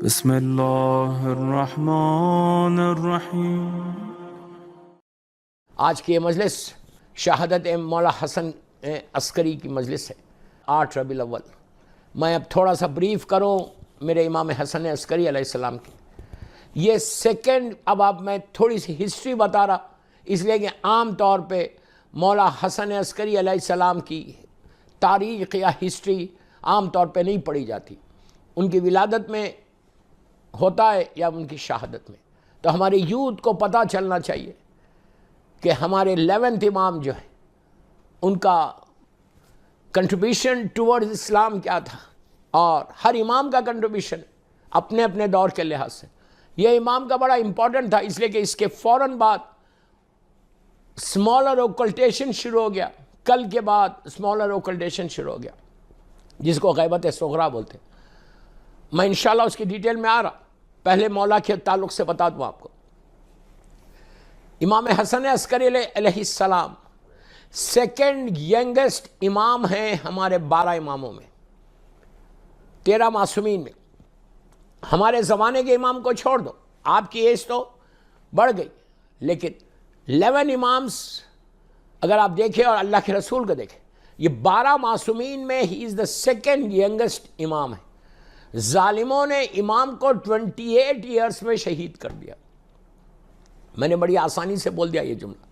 بسم اللہ الرحمن الرحیم۔ آج کی یہ مجلس شہادت مولا حسن عسکری کی مجلس ہے، 8 ربیع الاول۔ میں اب تھوڑا سا بریف کروں میرے امام حسن عسکری علیہ السلام کی۔ یہ سیکنڈ، اب میں تھوڑی سی ہسٹری بتا رہا، اس لیے کہ عام طور پہ مولا حسن عسکری علیہ السلام کی تاریخ یا ہسٹری عام طور پہ نہیں پڑھی جاتی، ان کی ولادت میں ہوتا ہے یا ان کی شہادت میں۔ تو ہمارے یوتھ کو پتہ چلنا چاہیے کہ ہمارے 11th امام جو ہے ان کا کنٹریبیوشن ٹورڈز اسلام کیا تھا، اور ہر امام کا کنٹریبیوشن اپنے اپنے دور کے لحاظ سے۔ یہ امام کا بڑا امپورٹنٹ تھا، اس لیے کہ اس کے فوراً بعد اسمالر اوکلٹیشن شروع ہو گیا، کل کے بعد اسمالر اوکلٹیشن شروع ہو گیا جس کو غیبت صغریٰ بولتے ہیں۔ میں انشاءاللہ اس کی ڈیٹیل میں آ رہا، پہلے مولا کے تعلق سے بتا دوں آپ کو۔ امام حسن عسکری علیہ السلام سیکنڈ ینگسٹ امام ہیں ہمارے 12 اماموں میں، 13 معصومین میں۔ ہمارے زمانے کے امام کو چھوڑ دو، آپ کی ایج تو بڑھ گئی، لیکن 11 امامس اگر آپ دیکھیں اور اللہ کے رسول کو دیکھیں، یہ 12 معصومین میں ہی از دا سیکنڈ ینگسٹ امام ہے۔ ظالموں نے امام کو 28 ایئرس میں شہید کر دیا۔ میں نے بڑی آسانی سے بول دیا یہ جملہ۔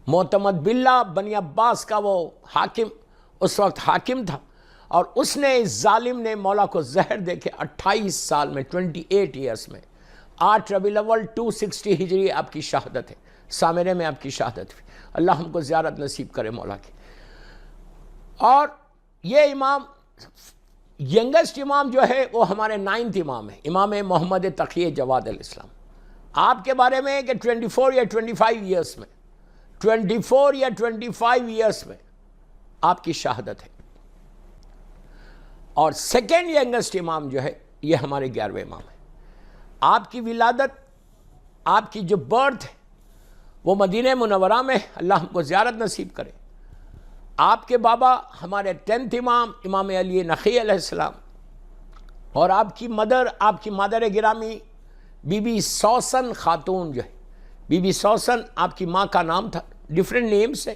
معتمد باللہ بنی عباس کا وہ حاکم اس وقت حاکم تھا، اور اس نے، اس ظالم نے مولا کو زہر دے کے 28 سال میں 28 ایئرس میں 8 ربیع الاول 260 ہجری آپ کی شہادت ہے، سامرے میں آپ کی شہادت ہوئی۔ اللہ ہم کو زیارت نصیب کرے مولا کی۔ اور یہ امام ینگسٹ امام جو ہے وہ ہمارے 9th امام ہے، امام محمد تقی جواد علیہ السلام۔ آپ کے بارے میں کہ 24 یا 25 ایئرس میں، 24 یا 25 ایئرس میں آپ کی شہادت ہے۔ اور سیکنڈ ینگسٹ امام جو ہے یہ ہمارے 11ویں امام ہے۔ آپ کی ولادت، آپ کی جو برتھ ہے وہ مدینہ منورہ میں، اللہ ہم کو زیارت نصیب کرے۔ آپ کے بابا ہمارے 10th امام امام علی نقی علیہ السلام، اور آپ کی مدر، آپ کی مادر گرامی بی بی سوسن خاتون جو ہے، بی بی سوسن آپ کی ماں کا نام تھا، ڈیفرنٹ نیمز ہے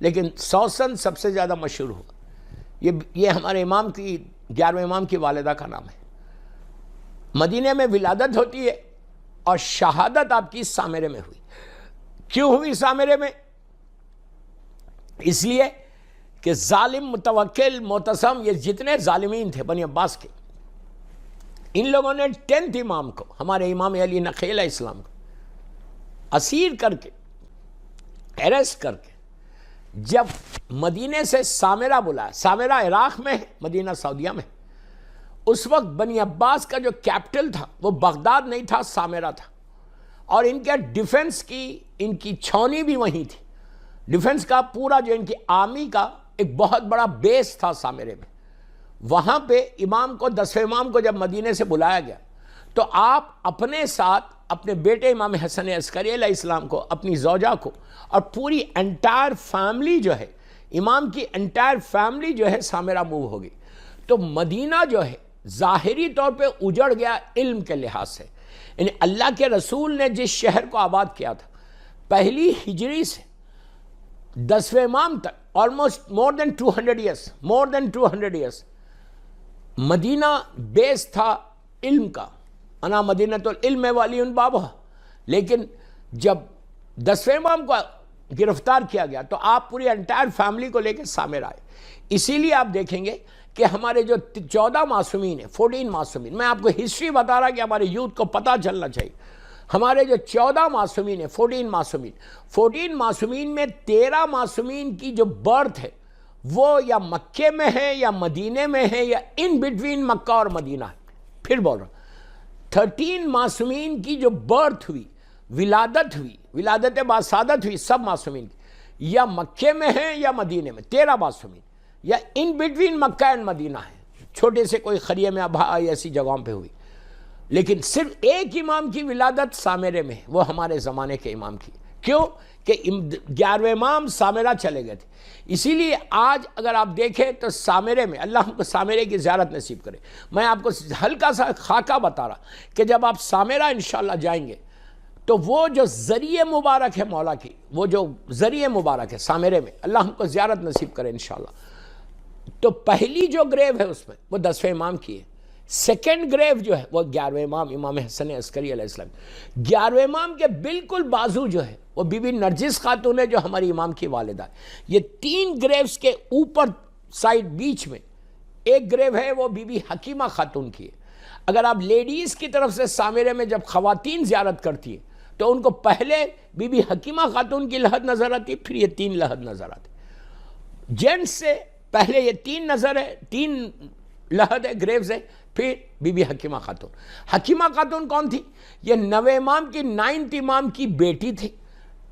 لیکن سوسن سب سے زیادہ مشہور ہوا۔ یہ ہمارے امام کی 11ویں امام کی والدہ کا نام ہے۔ مدینہ میں ولادت ہوتی ہے اور شہادت آپ کی سامرے میں ہوئی۔ کیوں ہوئی سامرے میں؟ اس لیے کہ ظالم، متوکل، معتصم، یہ جتنے ظالمین تھے بنی عباس کے، ان لوگوں نے 10th امام کو، ہمارے امام علی نقی علیہ السلام کو اسیر کر کے، اریسٹ کر کے، جب مدینے سے سامرہ بلایا، سامرہ عراق میں ہے، مدینہ سعودیہ میں، اس وقت بنی عباس کا جو کیپٹل تھا وہ بغداد نہیں تھا، سامرہ تھا، اور ان کے ڈیفنس کی، ان کی چھاؤنی بھی وہیں تھی۔ ڈیفنس کا پورا جو ان کی آرمی کا ایک بہت بڑا بیس تھا سامرے میں۔ وہاں پہ امام کو، 10ویں امام کو جب مدینے سے بلایا گیا تو آپ اپنے ساتھ اپنے بیٹے امام حسن عسکری علیہ السلام کو، اپنی زوجہ کو، اور پوری انٹائر فیملی جو ہے، امام کی انٹائر فیملی جو ہے سامرہ موو ہو گئی۔ تو مدینہ جو ہے ظاہری طور پہ اجڑ گیا علم کے لحاظ سے، یعنی اللہ کے رسول نے جس شہر کو آباد کیا تھا، پہلی ہجری سے 10ویں امام تک، آلموسٹ مور دین 200 ایئرس مدینہ بیس تھا علم کا۔ انا مدینۃ العلم وعلی بابہ۔ لیکن جب 10ویں امام کو گرفتار کیا گیا تو آپ پوری انٹائر فیملی کو لے کے سامر آئے۔ اسی لیے آپ دیکھیں گے کہ ہمارے جو 14 معصومین ہیں، 14 معصومین، میں آپ کو ہسٹری بتا رہا کہ ہمارے یوتھ کو پتہ چلنا چاہیے۔ ہمارے جو 14 معصومین ہیں، 14 معصومین میں 13 معصومین کی جو برتھ ہے وہ یا مکے میں ہے یا مدینے میں ہے یا ان بٹوین مکہ اور مدینہ ہے۔ پھر بول رہا ہوں، 13 معصومین کی جو برتھ ہوئی، ولادت ہوئی، ولادت باسعادت ہوئی، سب معصومین کی یا مکے میں ہے یا مدینے میں، 13 معصومین، یا ان بٹوین مکہ اینڈ مدینہ ہے، چھوٹے سے کوئی خریے میں ابھا ایسی جگہوں پہ ہوئی۔ لیکن صرف ایک امام کی ولادت سامرے میں ہے، وہ ہمارے زمانے کے امام کی۔ کیوں؟ کہ 11ویں امام سامرہ چلے گئے تھے. اسی لیے آج اگر آپ دیکھیں تو سامرے میں، اللہ ہم کو سامرے کی زیارت نصیب کرے. میں آپ کو ہلکا سا خاکہ بتا رہا کہ جب آپ سامرہ انشاءاللہ جائیں گے تو وہ جو ذریعہ مبارک ہے مولا کی، وہ جو ذریعہ مبارک ہے سامرے میں، اللہ ہم کو زیارت نصیب کرے انشاءاللہ. تو پہلی جو گریو ہے اس میں وہ 10ویں امام کی ہے. سیکنڈ گریو جو ہے وہ 11ویں امام امام حسن عسکری علیہ السلام. 11ویں امام کے بالکل بازو جو ہے وہ بی بی نرجس خاتون ہے جو ہماری امام کی والدہ ہے. یہ 3 گریوز کے اوپر سائڈ بیچ میں ایک گریو ہے وہ بی بی حکیمہ خاتون کی ہے. اگر آپ لیڈیز کی طرف سے سامرے میں جب خواتین زیارت کرتی ہیں تو ان کو پہلے بی بی حکیمہ خاتون کی لحد نظر آتی، پھر یہ 3 لحد نظر آتی. جینٹس سے پہلے یہ 3 نظر ہے، 3 لحد ہے، گریوز ہے، پھر بی بی حکیمہ خاتون. حکیمہ خاتون کون تھی؟ یہ 9ویں امام کی 9th امام کی بیٹی تھی،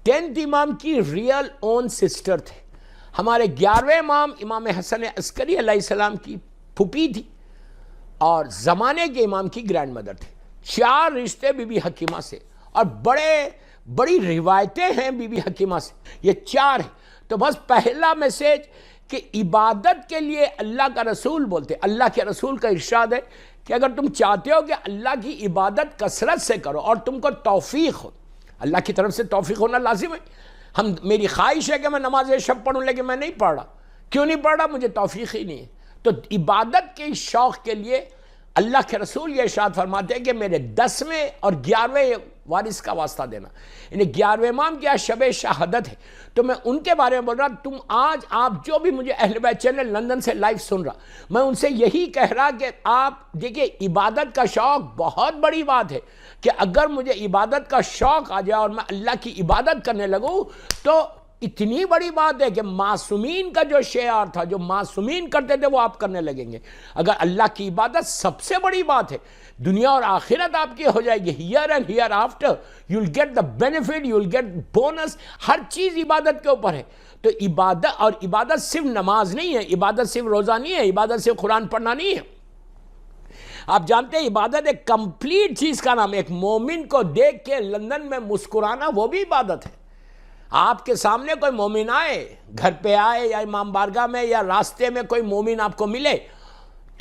10th امام کی ریئل اون سسٹر تھے. ہمارے 11ویں امام امام حسن عسکری علیہ السلام کی پھوپھی تھی اور زمانے کے امام کی گرینڈ مدر تھی. 4 رشتے بی بی حکیمہ سے اور بڑی روایتیں ہیں بی بی حکیمہ سے. یہ 4 ہیں. تو بس پہلا میسیج کہ عبادت کے لیے اللہ کا رسول بولتے، اللہ کے رسول کا ارشاد ہے کہ اگر تم چاہتے ہو کہ اللہ کی عبادت کثرت سے کرو اور تم کو توفیق ہو، اللہ کی طرف سے توفیق ہونا لازم ہے. میری خواہش ہے کہ میں نماز شب پڑھوں لیکن میں نہیں پڑھ رہا. کیوں نہیں پڑھ رہا؟ مجھے توفیق ہی نہیں ہے. تو عبادت کے شوق کے لیے اللہ کے رسول یہ ارشاد فرماتے ہیں کہ میرے 10ویں اور 11ویں وارث کا واسطہ دینا. یعنی 11ویں امام کی آج شب شہادت ہے تو میں ان کے بارے میں بول رہا. تم آج آپ جو بھی مجھے اہل بیت چینل لندن سے لائیو سن رہا، میں ان سے یہی کہہ رہا کہ آپ دیکھیں عبادت کا شوق بہت بڑی بات ہے کہ اگر مجھے عبادت کا شوق آ جائے اور میں اللہ کی عبادت کرنے لگوں تو اتنی بڑی بات ہے کہ معصومین کا جو شعار تھا، جو معصومین کرتے تھے وہ آپ کرنے لگیں گے. اگر اللہ کی عبادت سب سے بڑی بات ہے، دنیا اور آخرت آپ کی ہو جائے گی. Here and hereafter you will get the benefit, you will get bonus. ہر چیز عبادت کے اوپر ہے. تو عبادت صرف نماز نہیں ہے، عبادت صرف روزہ نہیں ہے، عبادت صرف قرآن پڑھنا نہیں ہے. آپ جانتے ہیں عبادت ایک کمپلیٹ چیز کا نام ہے. ایک مومن کو دیکھ کے لندن میں مسکرانا وہ بھی عبادت ہے. آپ کے سامنے کوئی مومن آئے، گھر پہ آئے یا امام بارگاہ میں یا راستے میں کوئی مومن آپ کو ملے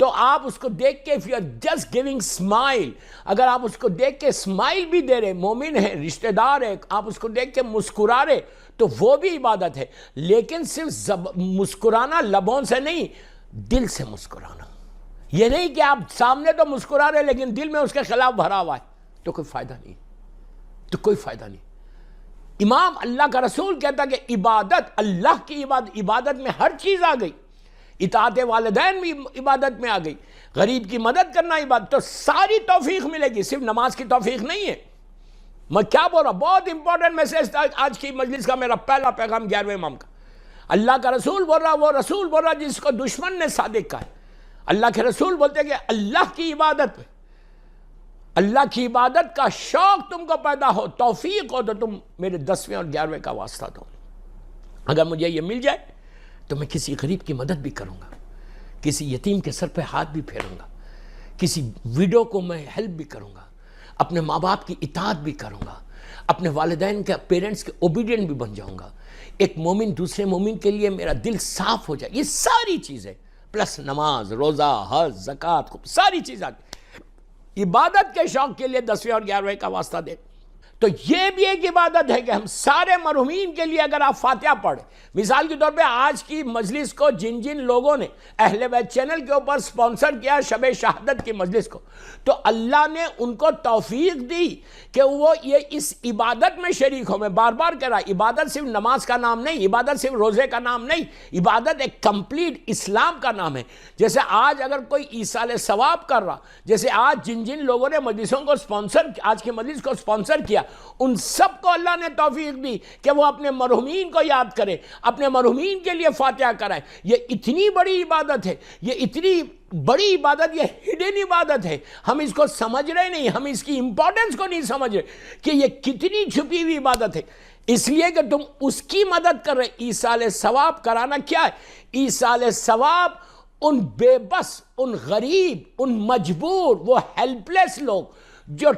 تو آپ اس کو دیکھ کے if you are just giving smile، اگر آپ اس کو دیکھ کے اسمائل بھی دے رہے، مومن ہے، رشتہ دار ہے، آپ اس کو دیکھ کے مسکرا رہے تو وہ بھی عبادت ہے. لیکن صرف مسکرانا لبوں سے نہیں، دل سے مسکرانا. یہ نہیں کہ آپ سامنے تو مسکرا رہے لیکن دل میں اس کے خلاف بھرا ہوا ہے تو کوئی فائدہ نہیں، تو کوئی فائدہ نہیں. امام اللہ کا رسول کہتا کہ عبادت، اللہ کی عبادت میں ہر چیز آ گئی. اطاعت والدین بھی عبادت میں آ گئی، غریب کی مدد کرنا عبادت. تو ساری توفیق ملے گی، صرف نماز کی توفیق نہیں ہے. میں کیا بول رہا ہوں، بہت امپورٹنٹ میسیج تھا آج کی مجلس کا. میرا پہلا پیغام 11ویں امام کا. اللہ کا رسول بول رہا، وہ رسول بول رہا جس کو دشمن نے صادق کہا ہے. اللہ کے رسول بولتے کہ اللہ کی عبادت میں، اللہ کی عبادت کا شوق تم کو پیدا ہو، توفیق ہو تو تم میرے 10ویں اور 11ویں کا واسطہ دو. اگر مجھے یہ مل جائے تو میں کسی غریب کی مدد بھی کروں گا، کسی یتیم کے سر پہ ہاتھ بھی پھیروں گا، کسی ویڈو کو میں ہیلپ بھی کروں گا، اپنے ماں باپ کی اطاعت بھی کروں گا، اپنے والدین کے پیرنٹس کے اوبیڈینٹ بھی بن جاؤں گا. ایک مومن دوسرے مومن کے لیے میرا دل صاف ہو جائے. یہ ساری چیزیں پلس نماز، روزہ، حج، زکوٰۃ، ساری چیزیں عبادت کے شوق کے لیے 10ویں اور 11ویں کا واسطہ دیں. تو یہ بھی ایک عبادت ہے کہ ہم سارے مرحومین کے لیے اگر آپ فاتحہ پڑھیں. مثال کے طور پہ آج کی مجلس کو جن لوگوں نے اہل بیت چینل کے اوپر سپانسر کیا شب شہادت کی مجلس کو، تو اللہ نے ان کو توفیق دی کہ وہ یہ اس عبادت میں شریک ہو. میں بار بار کہہ رہا، عبادت صرف نماز کا نام نہیں، عبادت صرف روزے کا نام نہیں، عبادت ایک کمپلیٹ اسلام کا نام ہے. جیسے آج اگر کوئی ایصال ثواب کر رہا، جیسے آج جن لوگوں نے مجلسوں کو سپانسر، آج کی مجلس کو سپانسر کیا، ان سب کو اللہ نے توفیق دی کہ وہ اپنے مرحومین کو یاد کرے، اپنے مرحومین کے لیے فاتحہ کرائے. یہ اتنی بڑی عبادت ہے، یہ اتنی بڑی عبادت، یہ ہڈن عبادت ہے. ہم اس کو سمجھ رہے نہیں، ہم اس کی امپورٹنس کو نہیں سمجھ رہے کہ یہ کتنی چھپی ہوئی عبادت ہے. اس لیے کہ تم اس کی مدد کر رہے. ایصال ثواب کرانا کیا ہے؟ ایصال ثواب ان بے بس، ان غریب، ان مجبور، وہ ہیلپ لیس لوگ جو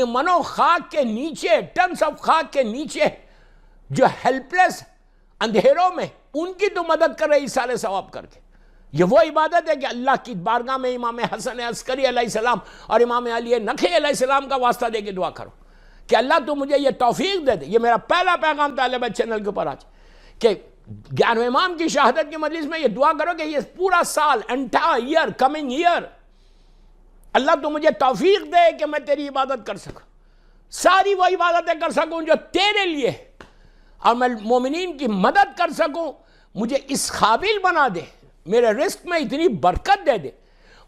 منو خاک کے نیچے، ٹنس آف خاک کے نیچے، جو ہیلپلیس اندھیروں میں، ان کی تو مدد کر رہے ایصال ثواب کر کے. یہ وہ عبادت ہے کہ اللہ کی بارگاہ میں امام حسن عسکری علیہ السلام اور امام علی نقی علیہ السلام کا واسطہ دے کے دعا کرو کہ اللہ تو مجھے یہ توفیق دے دے. یہ میرا پہلا پیغام طالب چینل کے اوپر آج کہ 11ویں امام کی شہادت کی مجلس میں یہ دعا کرو کہ یہ پورا سال، انٹائر ایئر، کمنگ ایئر، اللہ تو مجھے توفیق دے کہ میں تیری عبادت کر سکوں، ساری وہ عبادتیں کر سکوں جو تیرے لیے، اور میں مومنین کی مدد کر سکوں. مجھے اس قابل بنا دے، میرے رزق میں اتنی برکت دے دے،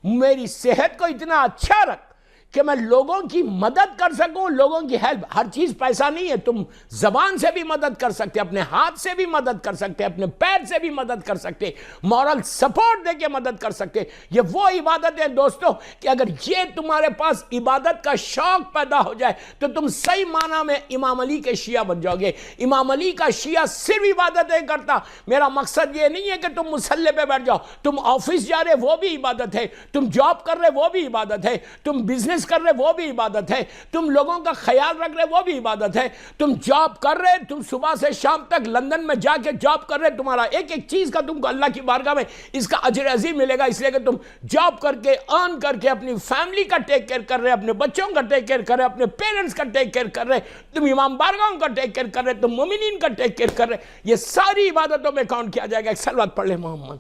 میری صحت کو اتنا اچھا رکھ کہ میں لوگوں کی مدد کر سکوں، لوگوں کی ہیلپ. ہر چیز پیسہ نہیں ہے، تم زبان سے بھی مدد کر سکتے، اپنے ہاتھ سے بھی مدد کر سکتے، اپنے پیر سے بھی مدد کر سکتے، مورل سپورٹ دے کے مدد کر سکتے. یہ وہ عبادت ہے دوستو کہ اگر یہ تمہارے پاس عبادت کا شوق پیدا ہو جائے تو تم صحیح معنی میں امام علی کے شیعہ بن جاؤ گے. امام علی کا شیعہ صرف عبادتیں کرتا. میرا مقصد یہ نہیں ہے کہ تم مصلی پہ بیٹھ جاؤ، تم آفس جا رہے وہ بھی عبادت ہے، تم جاب کر رہے وہ بھی عبادت ہے، تم بزنس کر رہے وہ بھی عبادت ہے، تم لوگوں کا خیال رکھ رہے وہ بھی عبادت ہے، تم جاب کر رہے، تم صبح سے شام تک لندن میں جا کے جاب کر رہے، تمہارا ایک ایک چیز کا تم کو اللہ کی بارگاہ میں اس کا اجر عظیم ملے گا، اس لیے کہ تم جاب کر کے ارن کر کے اپنی فیملی کا ٹیک کیئر کر رہے، اپنے بچوں کا ٹیک کیئر کر رہے، اپنے پیرنٹس کا ٹیک کیئر کر رہے، تم امام بارگاہوں کا ٹیک کیئر کر رہے، تم مومنین کا ٹیک کیئر کر رہے. یہ ساری عبادتوں میں کاؤنٹ کیا جائے گا. ایک صلوات پڑھ لے محمد.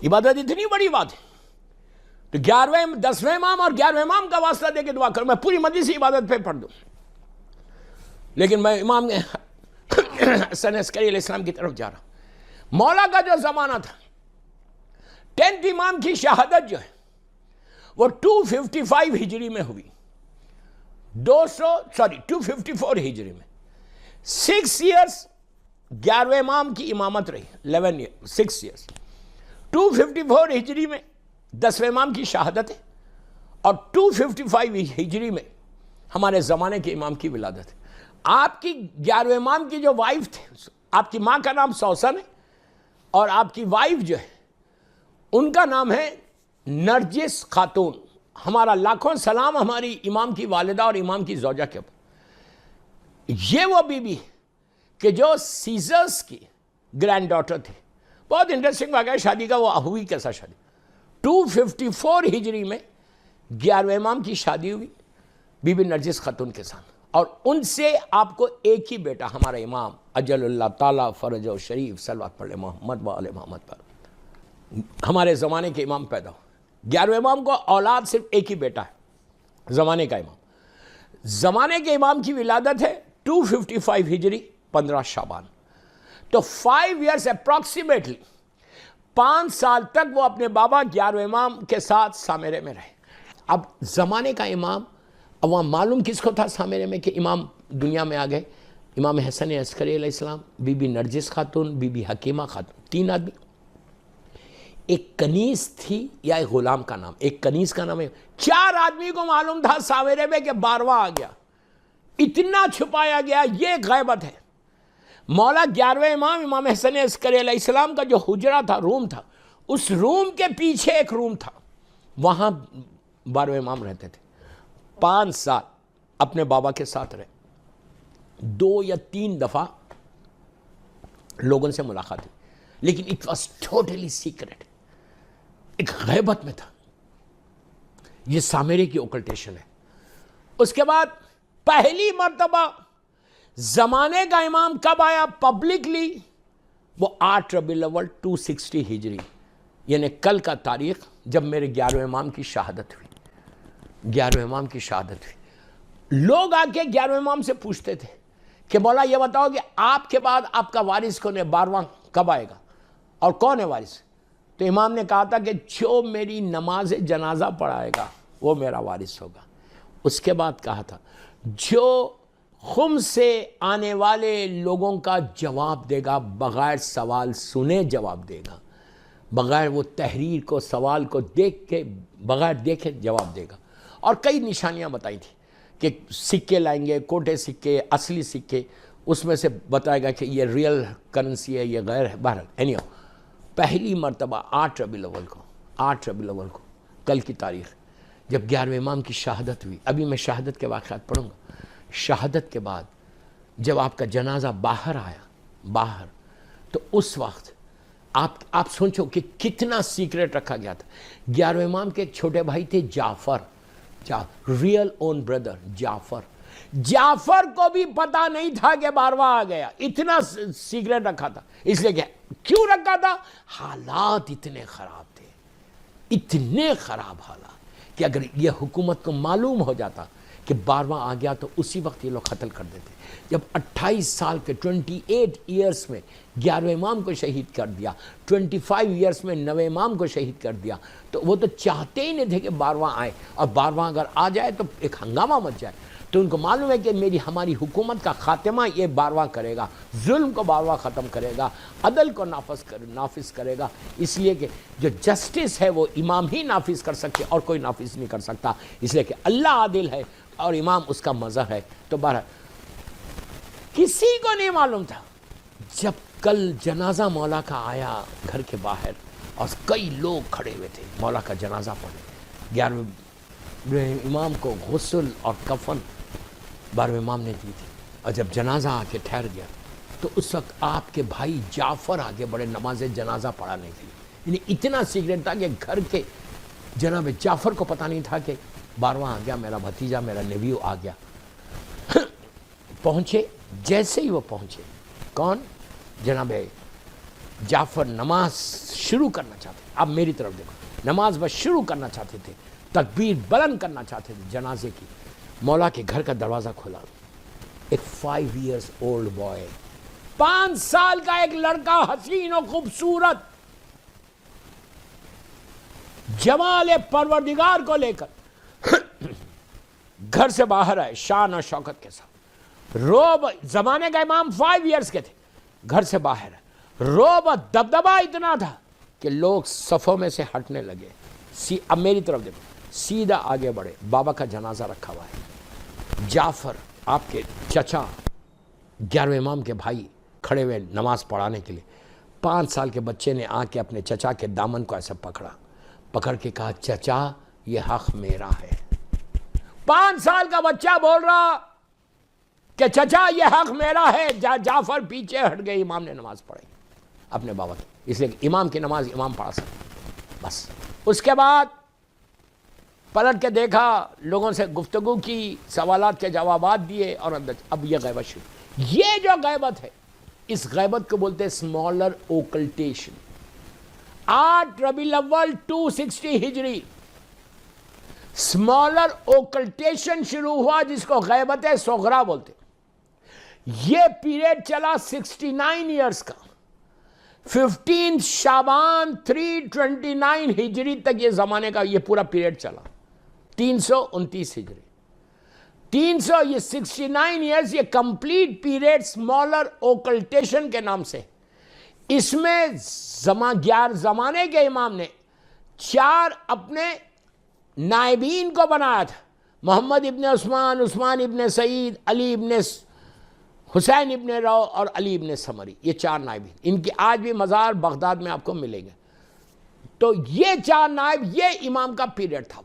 عبادت اتنی بڑی بات ہے تو 10ویں امام اور 11ویں امام کا واسطہ دے کے دعا کروں. میں پوری مجلس عبادت پہ پڑھ دوں، لیکن میں امام حسن عسکری علیہ السلام کی طرف جا رہا ہوں. مولا کا جو زمانہ تھا، 10th امام کی شہادت جو ہے وہ 255 ہجری میں ہوئی، 254 ہجری میں. 6 ایئرس 11ویں امام کی امامت رہی، 6 ایئرس. 254 ہجری میں 10ویں امام کی شہادت ہے، اور 255 ہجری میں ہمارے زمانے کے امام کی ولادت ہے. آپ کی 11ویں امام کی جو وائف تھے، آپ کی ماں کا نام سوسن ہے، اور آپ کی وائف جو ہے ان کا نام ہے نرجس خاتون. ہمارا لاکھوں سلام ہماری امام کی والدہ اور امام کی زوجہ کے اوپر. یہ وہ بی بی کہ جو سیزرز کی گرینڈ ڈاٹر تھی. بہت انٹرسٹنگ واقعہ ہے شادی کا. وہ ہوئی کیسا شادی؟ 254 ہجری میں 11ویں امام کی شادی ہوئی بی بی نرجس خاتون کے ساتھ، اور ان سے آپ کو ایک ہی بیٹا ہمارا امام اجل اللہ تعالیٰ فرج و شریف صلوات پڑھ لے محمد و آل محمد پر، ہمارے زمانے کے امام پیدا ہو. 11ویں امام کو اولاد صرف ایک ہی بیٹا ہے، زمانے کا امام. زمانے کے امام کی ولادت ہے 255 ہجری 15 شعبان. تو 5 ایئرس اپروکسیمیٹلی 5 سال تک وہ اپنے بابا 11ویں امام کے ساتھ سامرے میں رہے. اب زمانے کا امام، اب وہاں معلوم کس کو تھا سامرے میں کہ امام دنیا میں آ گئے؟ امام حسن عسکری علیہ السلام، بی بی نرجس خاتون، بی بی حکیمہ خاتون، 3 آدمی. ایک کنیز تھی یا ایک غلام کا نام، ایک کنیز کا نام ہے. 4 آدمی کو معلوم تھا سامرے میں کہ 12واں آ گیا. اتنا چھپایا گیا، یہ غیبت ہے. مولا 11ویں امام امام حسن عسکری علیہ السلام کا جو حجرہ تھا، روم تھا، اس روم کے پیچھے ایک روم تھا، وہاں 12ویں امام رہتے تھے. 5 سال اپنے بابا کے ساتھ رہے. 2 یا 3 دفعہ لوگوں سے ملاقات ہوئی، لیکن اٹ واز ٹوٹلی سیکرٹ، ایک غیبت میں تھا. یہ سامرے کی اوکلٹیشن ہے. اس کے بعد پہلی مرتبہ زمانے کا امام کب آیا پبلکلی؟ وہ 8 ربیع الاول 260 ہجری، یعنی کل کا تاریخ جب میرے 11ویں امام کی شہادت ہوئی. 11ویں امام کی شہادت ہوئی. لوگ آ کے 11ویں امام سے پوچھتے تھے کہ مولا یہ بتاؤ کہ آپ کے بعد آپ کا وارث کون ہے، 12واں کب آئے گا اور کون ہے وارث؟ تو امام نے کہا تھا کہ جو میری نماز جنازہ پڑھائے گا وہ میرا وارث ہوگا. اس کے بعد کہا تھا جو خم سے آنے والے لوگوں کا جواب دے گا، بغیر سوال سنے جواب دے گا، بغیر وہ تحریر کو سوال کو دیکھ کے، بغیر دیکھے جواب دے گا. اور کئی نشانیاں بتائی تھی کہ سکے لائیں گے، کوٹے سکے، اصلی سکے، اس میں سے بتائے گا کہ یہ ریئل کرنسی ہے، یہ غیر ہے. بہرحال پہلی مرتبہ 8 ربیع الاول کو کل کی تاریخ جب 11ویں امام کی شہادت ہوئی. ابھی میں شہادت کے واقعات پڑھوں گا. شہادت کے بعد جب آپ کا جنازہ باہر آیا باہر. تو اس وقت آپ سوچو کہ کتنا سیکریٹ رکھا گیا تھا. 11ویں امام کے ایک چھوٹے بھائی تھے جعفر, ریئل اون بردر جعفر کو بھی پتا نہیں تھا کہ 12واں آ گیا. اتنا سیکریٹ رکھا تھا. اس لیے کہ کیوں رکھا تھا؟ حالات اتنے خراب تھے, اتنے خراب حالات کہ اگر یہ حکومت کو معلوم ہو جاتا کہ 12واں آ گیا تو اسی وقت یہ لوگ قتل کر دیتے. جب 28 سال کے 28 ایئرس میں 11ویں امام کو شہید کر دیا, 25 ایئرس میں 9ویں امام کو شہید کر دیا, تو وہ تو چاہتے ہی نہیں تھے کہ 12واں آئے, اور 12واں اگر آ جائے تو ایک ہنگامہ مچ جائے. تو ان کو معلوم ہے کہ ہماری حکومت کا خاتمہ یہ 12واں کرے گا, ظلم کو 12واں ختم کرے گا, عدل کو نافذ کرے گا. اس لیے کہ جو جسٹس ہے وہ امام ہی نافذ کر سکتے, اور کوئی نافذ نہیں کر سکتا, اس لیے کہ اللہ عادل ہے اور امام اس کا مظہر ہے. تو بہرحال کسی کو نہیں معلوم تھا. جب کل جنازہ مولا کا آیا گھر کے باہر, اور کئی لوگ کھڑے ہوئے تھے مولا کا جنازہ پڑھنے, 11ویں امام کو غسل اور کفن 12ویں امام نے دی تھی. اور جب جنازہ آ کے ٹھہر گیا تو اس وقت آپ کے بھائی جعفر آگے بڑے نماز جنازہ پڑھانے کے لیے. یعنی اتنا سیکریٹ تھا کہ گھر کے جناب جعفر کو پتہ نہیں تھا کہ 12واں آ گیا, میرا بھتیجا میرا نیویو آ گیا. پہنچے, جیسے ہی وہ پہنچے, کون؟ جناب جعفر نماز شروع کرنا چاہتے. اب میری طرف دیکھو, نماز بس شروع کرنا چاہتے تھے, تکبیر بلند کرنا چاہتے تھے جنازے کی. مولا کے گھر کا دروازہ کھولا, ایک 5 ایئرس اولڈ بوائے, 5 سال کا ایک لڑکا, حسین و خوبصورت, جمال پروردگار کو لے کر گھر سے باہر آئے شان اور شوکت کے ساتھ. روب, زمانے کا امام 5 ایئرس کے تھے, گھر سے باہر ہے. روب دبدبا اتنا تھا کہ لوگ صفوں میں سے ہٹنے لگے. اب میری طرف دیکھو, سیدھا آگے بڑھے, بابا کا جنازہ رکھا ہوا ہے. جعفر آپ کے چچا 11ویں امام کے بھائی کھڑے ہوئے نماز پڑھانے کے لیے. 5 سال کے بچے نے آ کے اپنے چچا کے دامن کو ایسے پکڑ کے کہا, چچا یہ حق میرا ہے. 5 سال کا بچہ بول رہا کہ چچا یہ حق میرا ہے. جعفر پیچھے ہٹ گئے, امام نے نماز پڑھی اپنے بابا کی. اس لیے کہ امام کی نماز امام پڑھا سکتا بس. اس کے بعد پلٹ کے دیکھا, لوگوں سے گفتگو کی, سوالات کے جوابات دیے, اور اب یہ غیبت شروع. یہ جو غیبت ہے, اس غیبت کو بولتے ہیں اسمالر اوکلٹیشن. 8 ربیع الاول 260 ہجری اسمالر اوکلٹیشن شروع ہوا, جس کو غیبت صغرا بولتے. یہ پیریڈ چلا 69 ایئرس کا. 15 شعبان 329 ہجری تک یہ زمانے کا یہ پورا پیریڈ چلا. 329 ہجری 300, یہ 69 ایئرس, یہ کمپلیٹ پیریڈ اسمالر اوکلٹیشن کے نام سے. اس میں زمانے کے امام نے 4 اپنے نائبین کو بنایا تھا. محمد ابن عثمان, عثمان ابن سعید, علی ابن حسین ابن رو اور علی ابن سمری. یہ 4 نائبین, ان کی آج بھی مزار بغداد میں آپ کو ملیں گے. تو یہ 4 نائب, یہ امام کا پیریڈ تھا.